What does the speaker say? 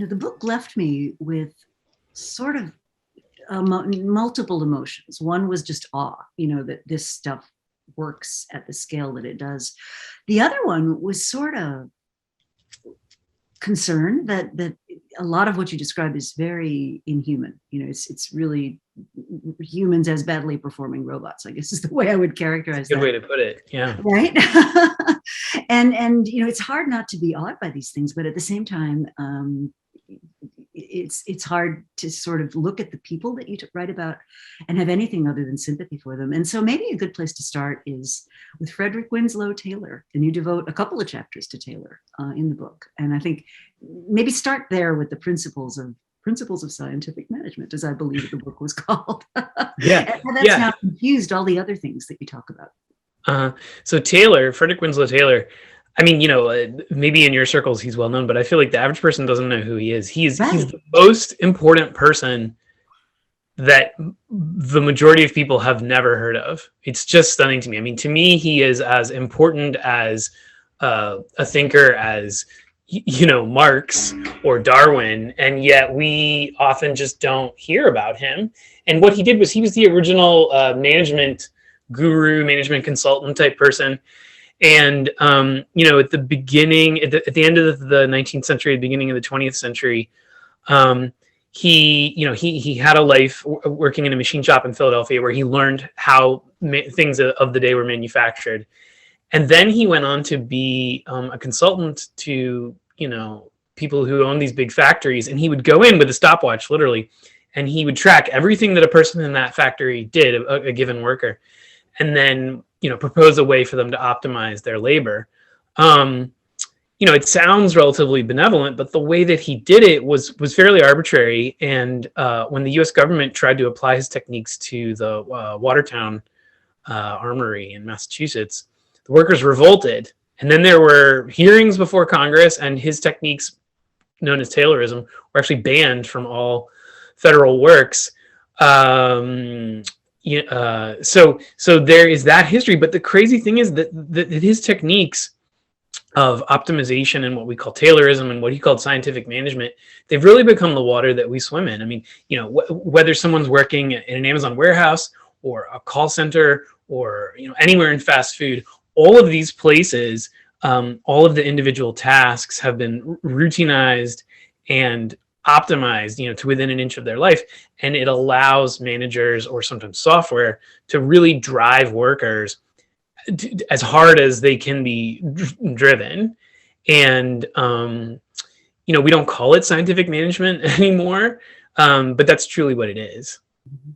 the book left me with sort of multiple emotions. One was just awe, that this stuff works at the scale that it does. The other one was sort of concern that a lot of what you describe is very inhuman. It's really humans as badly performing robots, I guess is the way I would characterize that. Good way to put it. Yeah. Right. and it's hard not to be awed by these things, but at the same time, it's hard to sort of look at the people that you write about and have anything other than sympathy for them. And so maybe a good place to start is with Frederick Winslow Taylor, and you devote a couple of chapters to Taylor in the book. And I think maybe start there with the principles of scientific management, as I believe the book was called. Yeah. And that's now confused all the other things that you talk about. So Taylor, Frederick Winslow Taylor, I mean, maybe in your circles he's well known, but I feel like the average person doesn't know who he is. He's the most important person that the majority of people have never heard of. It's just stunning to me. I mean, to me, he is as important as a thinker as Marx or Darwin, and yet we often just don't hear about him. And what he did was he was the original management guru, management consultant type person. And, at the beginning, at the end of the 19th century, beginning of the 20th century, he had a life working in a machine shop in Philadelphia where he learned how things of the day were manufactured. And then he went on to be a consultant to, people who own these big factories. And he would go in with a stopwatch, literally, and he would track everything that a person in that factory did, a given worker, and then propose a way for them to optimize their labor. It sounds relatively benevolent, but the way that he did it was fairly arbitrary. And when the U.S. government tried to apply his techniques to the Watertown Armory in Massachusetts, the workers revolted. And then there were hearings before Congress, and his techniques, known as Taylorism, were actually banned from all federal works. So there is that history, but the crazy thing is that his techniques of optimization and what we call Taylorism and what he called scientific management, they've really become the water that we swim in. I mean, whether someone's working in an Amazon warehouse or a call center or anywhere in fast food, all of these places, all of the individual tasks have been routinized and optimized, to within an inch of their life. And it allows managers or sometimes software to really drive workers as hard as they can be driven. And, we don't call it scientific management anymore, but that's truly what it is. Mm-hmm.